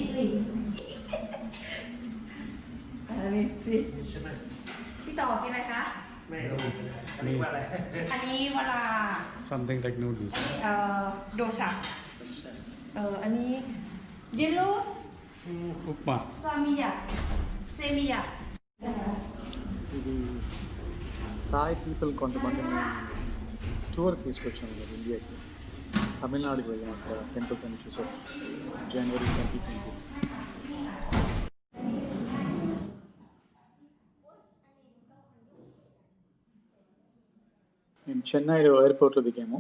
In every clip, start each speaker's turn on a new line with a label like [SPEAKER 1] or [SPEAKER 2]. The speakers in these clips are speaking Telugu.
[SPEAKER 1] Italy. อันนี้สิ
[SPEAKER 2] ใช่ไหม
[SPEAKER 1] พี่ต่อกินอะไรคะ
[SPEAKER 2] ไม่รู้อันนี้ว่าอะไร
[SPEAKER 1] อันนี้เวลา
[SPEAKER 3] Something like noodles.
[SPEAKER 1] โดชะอันนี้เยลโล่
[SPEAKER 3] Upma.
[SPEAKER 1] ซามิยะเซมิยะ
[SPEAKER 3] ఇది థాయ్ పీపుల్ కొంతమందిని టూర్ తీసుకొచ్చాను కదా ఇండియాకి తమిళనాడుకి వెళ్ళాం అక్కడ టెంపుల్స్ అన్ని చూసాం జనవరి 2020. మేము చెన్నైలో ఎయిర్పోర్ట్లో దిగాము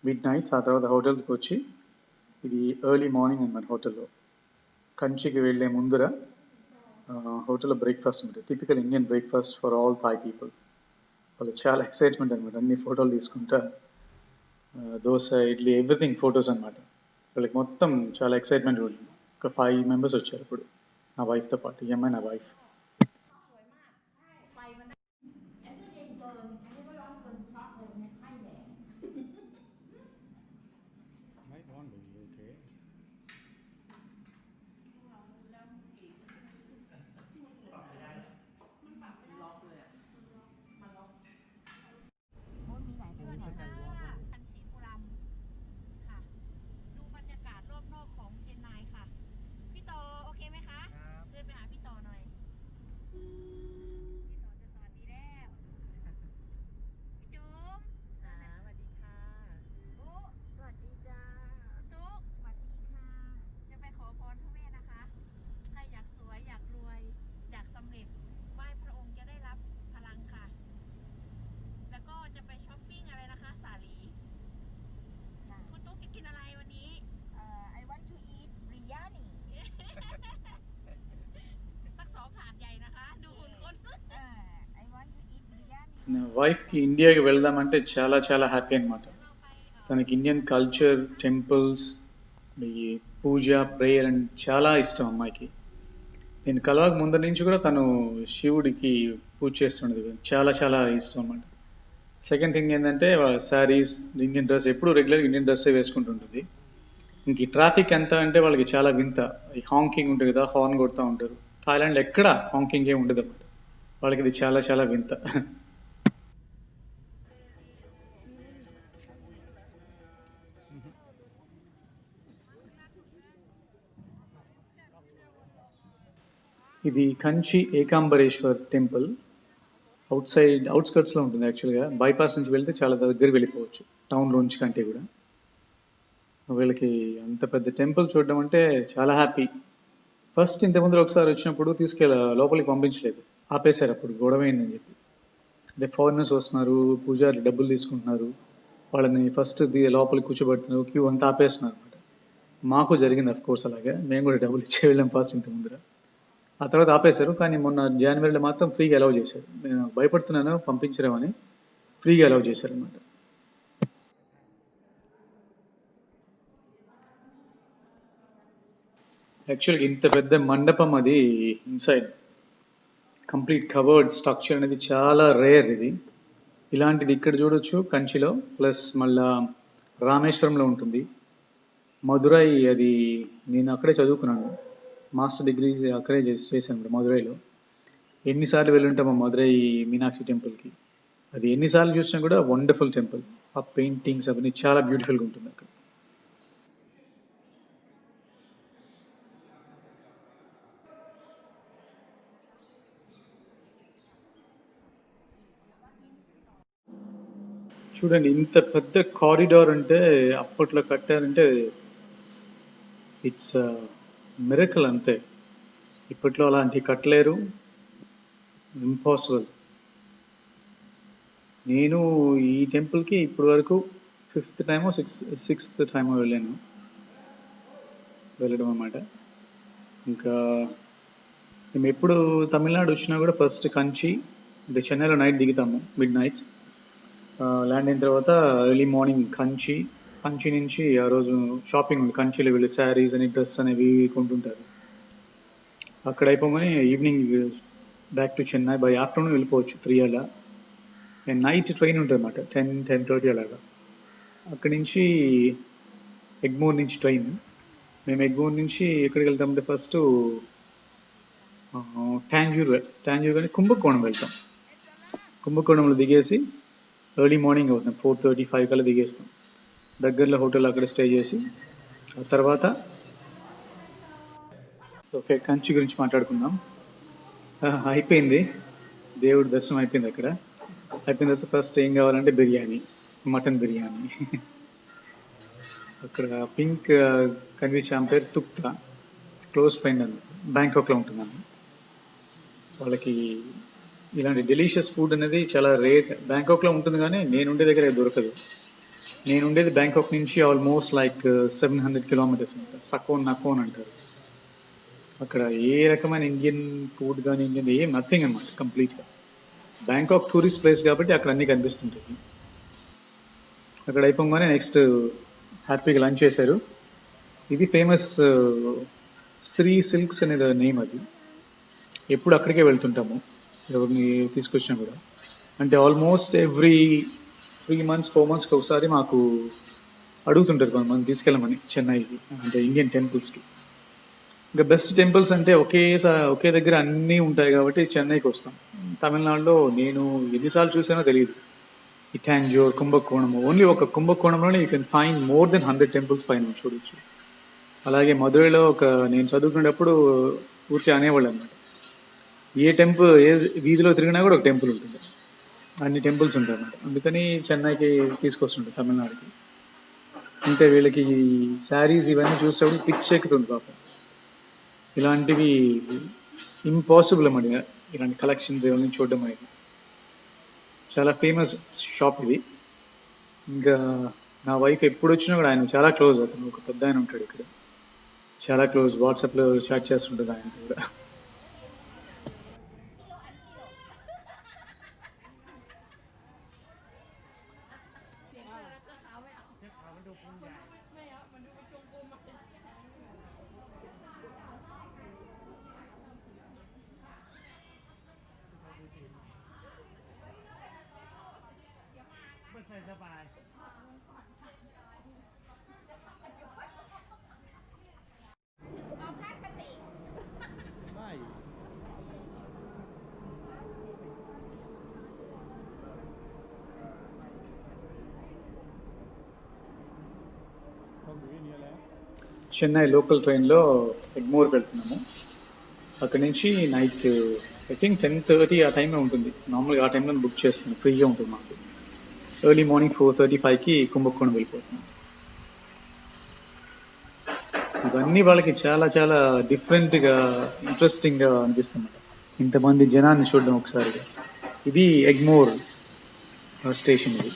[SPEAKER 3] మిడ్ నైట్స్. ఆ తర్వాత హోటల్కి వచ్చి ఇది ఎర్లీ మార్నింగ్ అన్నమాట. హోటల్లో కంచికి వెళ్ళే ముందర హోటల్లో బ్రేక్ఫాస్ట్ ఉంటుంది. Typical Indian breakfast for all Thai people. వాళ్ళు చాలా ఎక్సైట్మెంట్ అనమాట. అన్ని ఫోటోలు తీసుకుంటా దోశ ఇడ్లీ ఎవ్రీథింగ్ ఫొటోస్ అనమాట. వాళ్ళకి మొత్తం చాలా ఎక్సైట్మెంట్ ఉంటుంది. ఒక 5 మెంబర్స్ వచ్చారు ఇప్పుడు నా వైఫ్తో పాటు. ఈ అమ్మాయి నా వైఫ్. నా వైఫ్కి ఇండియాకి వెళ్దామంటే చాలా చాలా హ్యాపీ అనమాట. తనకి ఇండియన్ కల్చర్, టెంపుల్స్, ఈ పూజ, ప్రేయర్ అండ్ చాలా ఇష్టం అమ్మాయికి. నేను కలవక ముందర నుంచి కూడా తను శివుడికి పూజ చేస్తుండేది. చాలా చాలా ఇష్టం అన్నమాట. సెకండ్ థింగ్ ఏంటంటే శారీస్, ఇండియన్ డ్రెస్ ఎప్పుడు రెగ్యులర్గా ఇండియన్ డ్రెస్సే వేసుకుంటుంటుంది. ఇంక ఈ ట్రాఫిక్ ఎంత అంటే వాళ్ళకి చాలా వింత. ఈ హాంకింగ్ ఉంటుంది కదా, హార్న్ కొడుతూ ఉంటారు. థాయిలాండ్లో ఎక్కడ హాంకింగ్ ఏమి ఉండదు అన్నమాట. వాళ్ళకి ఇది చాలా చాలా వింత. ఇది కంచి ఏకాంబరేశ్వర్ టెంపుల్. అవుట్స్కర్ట్స్లో ఉంటుంది యాక్చువల్గా. బైపాస్ నుంచి వెళ్తే చాలా దగ్గర వెళ్ళిపోవచ్చు టౌన్లోంచి కంటే కూడా. వీళ్ళకి అంత పెద్ద టెంపుల్ చూడడం అంటే చాలా హ్యాపీ. ఫస్ట్ ఇంతకుముందు ఒకసారి వచ్చినప్పుడు లోపలికి పంపించలేదు, ఆపేశారు. అప్పుడు గొడవైందని చెప్పి. అంటే ఫారినర్స్ వస్తున్నారు, పూజారులు డబ్బులు తీసుకుంటున్నారు, వాళ్ళని ఫస్ట్ లోపలికి కూర్చోబెడుతున్నారు, క్యూ అంతా ఆపేస్తున్నారు అనమాట. మాకు జరిగింది అఫ్కోర్స్ అలాగే. మేము కూడా డబ్బులు ఇచ్చే వెళ్ళాం ఫస్ట్ ఇంత ముందర. ఆ తర్వాత ఆపేశారు. కానీ మొన్న జనవరిలో మాత్రం ఫ్రీగా అలౌ చేశారు. నేను భయపడుతున్నాను పంపించరేమని, ఫ్రీగా అలౌ చేశారు అనమాట. యాక్చువల్గా ఇంత పెద్ద మండపం అది ఇన్సైడ్ కంప్లీట్ కవర్డ్ స్ట్రక్చర్ అనేది చాలా రేర్. ఇది ఇలాంటిది ఇక్కడ చూడొచ్చు కంచిలో, ప్లస్ మళ్ళా రామేశ్వరంలో ఉంటుంది. మదురై అది నేను అక్కడే చదువుకున్నాను, మాస్టర్ డిగ్రీ అక్కడే చేశాను మదురైలో. ఎన్నిసార్లు వెళ్ళుంటామో మదురై మీనాక్షి టెంపుల్కి. అది ఎన్నిసార్లు చూసినా కూడా వండర్ఫుల్ టెంపుల్. ఆ పెయింటింగ్స్ అవన్నీ చాలా బ్యూటిఫుల్గా ఉంటుంది అక్కడ. చూడండి ఇంత పెద్ద కారిడార్ అంటే అప్పట్లో కట్టారంటే ఇట్స్ మిరకల్ అంతే. ఇప్పట్లో అలాంటివి కట్టలేరు, ఇంపాసిబుల్. నేను ఈ టెంపుల్కి ఇప్పటి వరకు 5th టైమో 6th టైమో వెళ్ళడం అన్నమాట. ఇంకా మేము ఎప్పుడు తమిళనాడు వచ్చినా కూడా ఫస్ట్ కంచి, అంటే చెన్నైలో నైట్ దిగుతాము మిడ్ నైట్. ల్యాండ్ అయిన తర్వాత ఎర్లీ మార్నింగ్ కంచి నుంచి ఆ రోజు షాపింగ్ ఉంది. కంచిలో వెళ్ళి శారీస్ అని, డ్రెస్ అనేవి కొంటుంటారు. అక్కడ అయిపోగానే evening back to Chennai. By afternoon వెళ్ళిపోవచ్చు 3 అలా. అండ్ నైట్ ట్రైన్ ఉంటుంది అన్నమాట 10-10:30 అలాగా. అక్కడి నుంచి ఎగ్మోర్ నుంచి ట్రైన్. మేము ఎగ్మోర్ నుంచి ఎక్కడికి వెళ్తామంటే ఫస్ట్ టాంజూర్ కానీ కుంభకోణం వెళ్తాం. కుంభకోణంలో దిగేసి ఎర్లీ మార్నింగ్ అవుతాం, 4:35 కల్లా దిగేస్తాం. దగ్గరలో హోటల్ అక్కడ స్టే చేసి ఆ తర్వాత ఓకే కంచి గురించి మాట్లాడుకుందాం. అయిపోయింది, దేవుడి దర్శనం అయిపోయింది. అక్కడ అయిపోయిన తర్వాత ఫస్ట్ ఏం కావాలంటే బిర్యానీ, మటన్ బిర్యానీ. అక్కడ పింక్ కన్వీ చామ్ పేరు తుక్తా, క్లోజ్ ఫ్రెండ్ అని బ్యాంకాక్లో ఉంటున్నాను. వాళ్ళకి ఇలాంటి డెలిషియస్ ఫుడ్ అనేది చాలా రేర్. బ్యాంకాక్లో ఉంటుంది కానీ నేను ఉండే దగ్గర దొరకదు. నేను ఉండేది బ్యాంకాక్ నుంచి ఆల్మోస్ట్ లైక్ 700 కిలోమీటర్స్ అనమాట. సకోన్ నకోన్ అంటారు. అక్కడ ఏ రకమైన ఇండియన్ ఫుడ్ కానీ ఇండియన్ ఏం నథింగ్ అనమాట కంప్లీట్గా. బ్యాంకాక్ టూరిస్ట్ ప్లేస్ కాబట్టి అక్కడ అన్నీ కనిపిస్తుంటాయి. అక్కడ అయిపోగానే నెక్స్ట్ హ్యాపీగా లంచ్ చేశారు. ఇది ఫేమస్ శ్రీ సిల్క్స్ అనేది నేమ్. అది ఎప్పుడు అక్కడికే వెళ్తుంటాము ఎవరిని తీసుకొచ్చినా కూడా. అంటే ఆల్మోస్ట్ ఎవ్రీ 3 months 4 monthsకి ఒకసారి మాకు అడుగుతుంటారు కొంతమంది తీసుకెళ్ళమని చెన్నైకి, అంటే ఇండియన్ టెంపుల్స్కి. ఇంకా బెస్ట్ టెంపుల్స్ అంటే ఒకే దగ్గర అన్నీ ఉంటాయి కాబట్టి చెన్నైకి వస్తాం. తమిళనాడులో నేను ఎన్నిసార్లు చూసానో తెలియదు. ఈ టాంజూర్, కుంభకోణం, ఓన్లీ ఒక కుంభకోణంలోనే you can find more than 100 temples పైన చూడొచ్చు. అలాగే మధురైలో నేను చదువుకునేటప్పుడు ఊరికే అనేవాళ్ళు అనమాట, ఏ టెంపుల్ ఏ వీధిలో తిరిగినా కూడా ఒక టెంపుల్ ఉంటుంది, అన్ని టెంపుల్స్ ఉంటాయి అన్నమాట. అందుకని చెన్నైకి తీసుకొస్తుంటారు తమిళనాడుకి. అంటే వీళ్ళకి శారీస్ ఇవన్నీ చూసేటప్పుడు పిచ్చి ఎక్కుతుంది పాపం. ఇలాంటివి ఇంపాసిబుల్ అన్నమాట, ఇలాంటి కలెక్షన్స్ ఇవన్నీ చూడడం అనేది. చాలా ఫేమస్ షాప్ ఇది. ఇంకా నా వైఫ్ ఎప్పుడు వచ్చినా కూడా ఆయన చాలా క్లోజ్ అవుతాను. ఒక పెద్ద ఆయన ఉంటాడు ఇక్కడ, చాలా క్లోజ్, వాట్సాప్లో చాట్ చేస్తుంటుంది ఆయన కూడా. చెన్నై లోకల్ ట్రైన్లో ఎగ్మోర్కి వెళ్తున్నాము. అక్కడి నుంచి నైట్ ఐ థింక్ 10:30 ఆ టైంలో ఉంటుంది. నార్మల్గా ఆ టైంలో బుక్ చేస్తున్నాను, ఫ్రీగా ఉంటుంది మాకు. ఎర్లీ మార్నింగ్ 4:35కి కుంభకోణం వెళ్ళిపోతున్నాం. ఇవన్నీ వాళ్ళకి చాలా చాలా డిఫరెంట్గా ఇంట్రెస్టింగ్గా అనిపిస్తుంది. ఇంతమంది జనాన్ని చూడడం ఒకసారిగా. ఇది ఎగ్మోర్ స్టేషన్. ఇది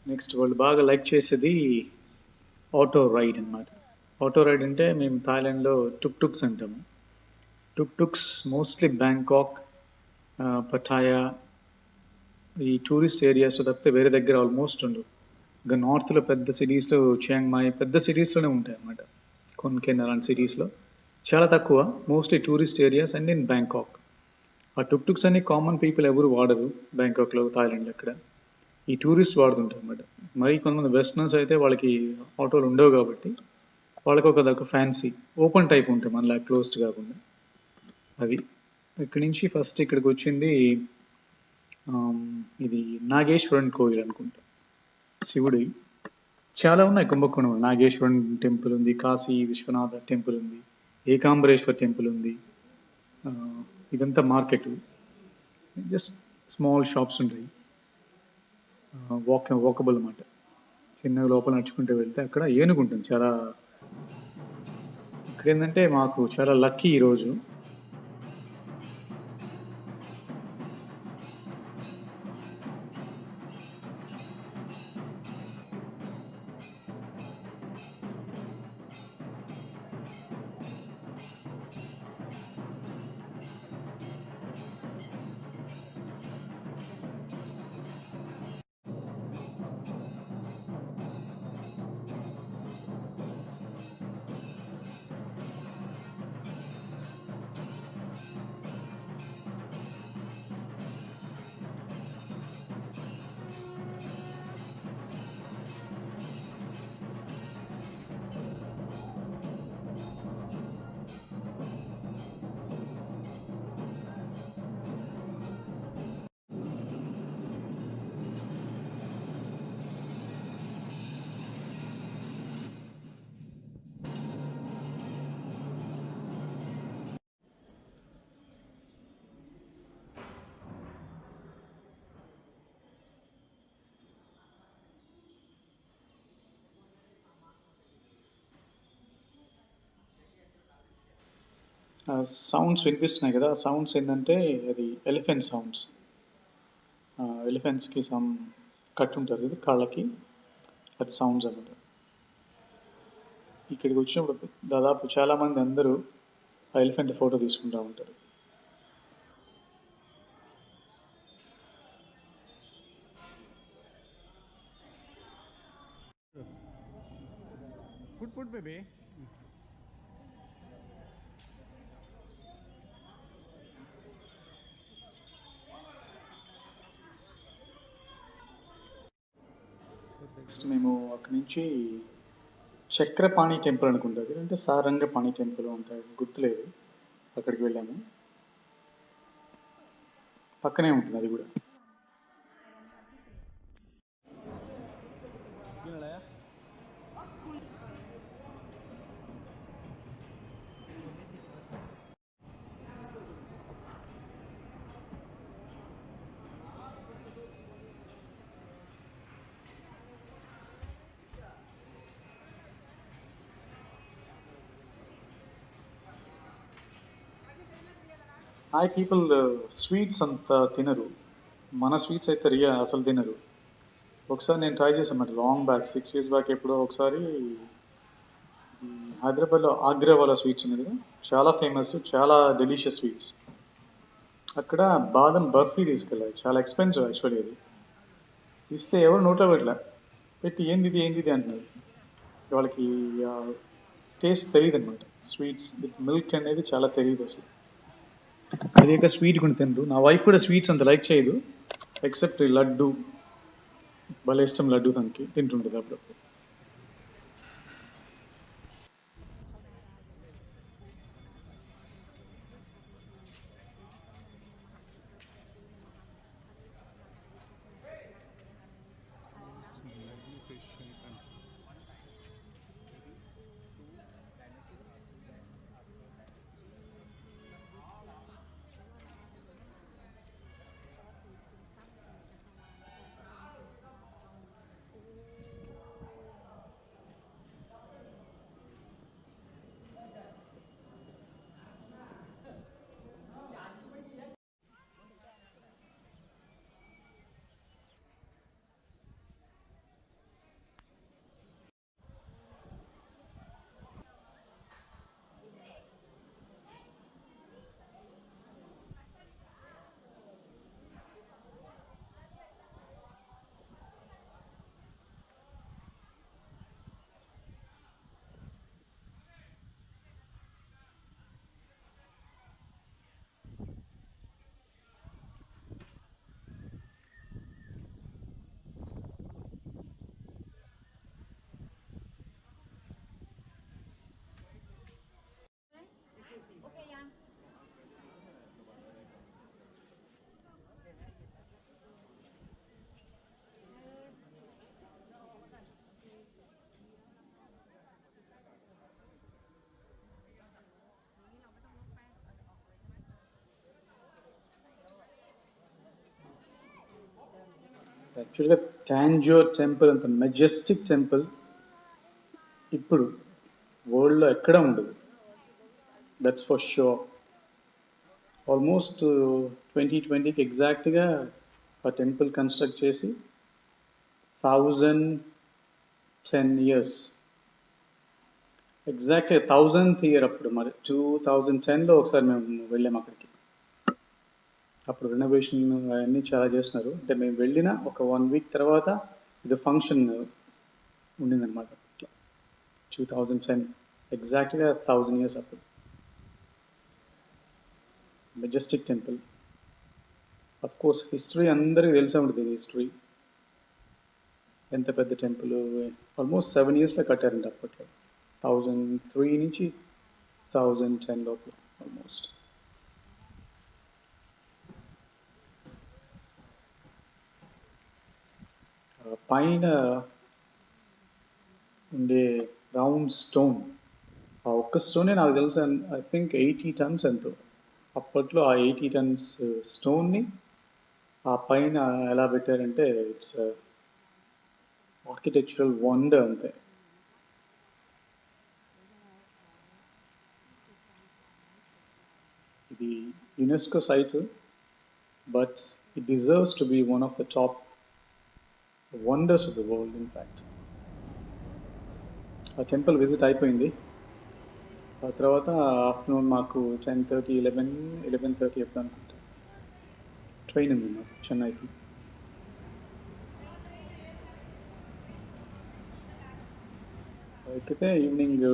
[SPEAKER 3] నెక్స్ట్ వాళ్ళు బాగా లైక్ చేసేది ఆటో రైడ్ అన్నమాట. ఆటో రైడ్ అంటే మేము థాయిలాండ్లో టుక్స్ అంటాము. టుక్స్ మోస్ట్లీ బ్యాంకాక్, పటాయా ఈ టూరిస్ట్ ఏరియాస్లో తప్పితే వేరే దగ్గర ఆల్మోస్ట్ ఉండవు. ఇంకా నార్త్లో పెద్ద సిటీస్లో, చియాంగ్ మాయ్ పెద్ద సిటీస్లోనే ఉంటాయి అన్నమాట. కొన్కెన్ అలాంటి సిటీస్లో చాలా తక్కువ, mostly tourist areas and in Bangkok. ఆ టుక్స్ అన్ని కామన్ పీపుల్ ఎవరు వాడరు బ్యాంకాక్లో, థాయిలాండ్లో. అక్కడ ఈ టూరిస్ట్ వాడుతుంటారు అన్నమాట. మరి కొంతమంది వెస్టర్నర్స్ అయితే వాళ్ళకి ఆటోలు ఉండవు కాబట్టి వాళ్ళకి ఒక ఫ్యాన్సీ ఓపెన్ టైప్ ఉంటాయి, మనలా క్లోజ్డ్ కాకుండా. అది ఇక్కడి నుంచి ఫస్ట్ ఇక్కడికి వచ్చింది ఇది నాగేశ్వరన్ కోవిల్ అనుకుంటా, శివుడి. చాలా ఉన్నాయి కుంభకోణంలో. నాగేశ్వరన్ టెంపుల్ ఉంది, కాశీ విశ్వనాథ టెంపుల్ ఉంది, ఏకాంబరేశ్వర్ టెంపుల్ ఉంది. ఇదంతా మార్కెట్, జస్ట్ స్మాల్ షాప్స్ ఉంటాయి, వాకబుల్ అన్నమాట. చిన్నగా లోపల నడుచుకుంటూ వెళ్తే అక్కడ ఏనుగు ఉంటుంది. చాలా ఇక్కడ ఏంటంటే మాకు చాలా లక్కీ ఈరోజు. సౌండ్స్ వినిపిస్తున్నాయి కదా, ఆ సౌండ్స్ ఏంటంటే అది ఎలిఫెంట్ సౌండ్స్. ఎలిఫెంట్స్కి సమ్ కట్ ఉంటుంది ఇది కాళ్ళకి, అది సౌండ్స్ అన్నమాట. ఇక్కడికి వచ్చినప్పుడు దాదాపు చాలామంది అందరూ ఆ ఎలిఫెంట్ ఫోటో తీసుకుంటూ ఉంటారు.
[SPEAKER 2] Put baby.
[SPEAKER 3] నెక్స్ట్ మేము అక్కడి నుంచి చక్రపాణి టెంపుల్ అనుకుంటుంది, అంటే సారంగపాణి టెంపుల్ అంత గుర్తులేదు, అక్కడికి వెళ్ళాము. పక్కనే ఉంటుంది అది కూడా. హాయ్ పీపుల్, స్వీట్స్ అంత తినరు, మన స్వీట్స్ అయితే అసలు తినరు. ఒకసారి నేను ట్రై చేశాను మరి, లాంగ్ బ్యాక్ 6 years బ్యాక్ ఎప్పుడో ఒకసారి హైదరాబాద్లో ఆగ్రా వాళ్ళ స్వీట్స్ ఉంది కదా, చాలా ఫేమస్, చాలా డెలిషియస్ స్వీట్స్. అక్కడ బాదం బర్ఫీ తీసుకెళ్ళాలి, చాలా ఎక్స్పెన్సివ్ యాక్చువల్లీ. అది ఇస్తే ఎవరు నోట్లో పెట్టి ఏంది ఇది అంటున్నారు. వాళ్ళకి టేస్ట్ తెలియదు అనమాట, స్వీట్స్ విత్ మిల్క్ అనేది చాలా తెలియదు అసలు. అది ఒక స్వీట్ కొని తినరు. నా వైఫ్ కూడా స్వీట్స్ అంత లైక్ చేయదు, ఎక్సెప్ట్ లడ్డు, భలే ఇష్టం లడ్డు, తనకి తింటుంటుంది అప్పుడప్పుడు. యాక్చువల్గా టాంజోర్ టెంపుల్ అంత మెజెస్టిక్ టెంపుల్ ఇప్పుడు వరల్డ్లో ఎక్కడ ఉండదు, దట్స్ ఫర్ షూర్. ఆల్మోస్ట్ 2020కి ఎగ్జాక్ట్గా ఆ టెంపుల్ కన్స్ట్రక్ట్ చేసి 1010 years, ఎగ్జాక్ట్గా 1000th year అప్పుడు. మరి 2010లో ఒకసారి మేము వెళ్ళాము అక్కడికి, అప్పుడు రెనోవేషన్ అవన్నీ చాలా చేస్తున్నారు. అంటే మేము వెళ్ళిన ఒక 1 week తర్వాత ఇది ఫంక్షన్ ఉండిందనమాట. 2010 ఎగ్జాక్ట్గా 1000 years అప్పుడు. Majestic temple, of course history అందరికీ తెలిసే ఉంటుంది. హిస్టరీ ఎంత పెద్ద టెంపుల్, ఆల్మోస్ట్ 7 yearsలో కట్టారంట అప్పట్లో, 1003 నుంచి 1010 లోపు ఆల్మోస్ట్. పైన ఉండే రౌండ్ స్టోన్, ఆ ఒక్క స్టోనే నాకు తెలుసు ఐ థింక్ 80 tons ఎంతో. అప్పట్లో ఆ 80 tons స్టోన్ని ఆ పైన ఎలా పెట్టారంటే ఇట్స్ ఆర్కిటెక్చరల్ వండర్ అంతే. ఇది UNESCO site, but it deserves to be one of the top wonders of the world. In fact ఆ టెంపుల్ విజిట్ అయిపోయింది. ఆ తర్వాత ఆఫ్టర్నూన్ మాకు 10:30, 11:30 ఎప్పుడు అనుకుంటా ట్రైన్ ఉంది మాకు చెన్నైకి. ఎక్కితే ఈవినింగ్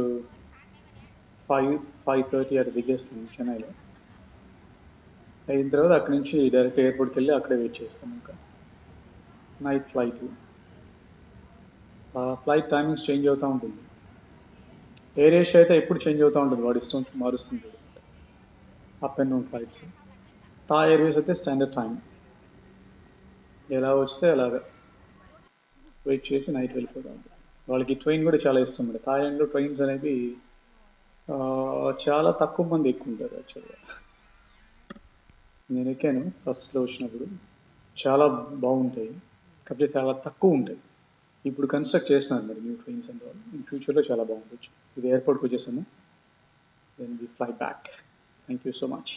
[SPEAKER 3] 5:30 అక్కడ దిగేస్తాం చెన్నైలో. అయిన తర్వాత అక్కడి నుంచి డైరెక్ట్ ఎయిర్పోర్ట్కి వెళ్ళి అక్కడే వెయిట్ చేస్తాం. ఇంకా నైట్ ఫ్లైట్. ఆ ఫ్లైట్ టైమింగ్స్ చేంజ్ అవుతూ ఉంటుంది. ఎయిర్ ఏషియా అయితే ఎప్పుడు చేంజ్ అవుతూ ఉంటుంది, వాడి ఇష్టం మారుస్తుంది అప్ అండ్ డౌన్ ఫ్లైట్స్. థా ఎయిర్వేస్ అయితే స్టాండర్డ్ టైం, ఎలా వస్తే అలాగా వెయిట్ చేసి నైట్ వెళ్ళిపోతాం. వాళ్ళకి ట్రైన్ కూడా చాలా ఇష్టం అండి. థాయిలాండ్లో ట్రైన్స్ అనేవి చాలా తక్కువ మంది ఎక్కువ ఉంటారు యాక్చువల్గా. నేను ఎక్కాను ఫస్ట్లో వచ్చినప్పుడు, చాలా బాగుంటాయి, కాకపోతే చాలా తక్కువ ఉంటాయి. ఇప్పుడు కన్స్ట్రక్ట్ చేస్తున్నారు మరి న్యూ ట్రైన్స్ అండ్ ఇన్ ఫ్యూచర్లో చాలా బాగుండొచ్చు. ఇది ఎయిర్పోర్ట్కి వచ్చేసాము, then we fly back. Thank you so much.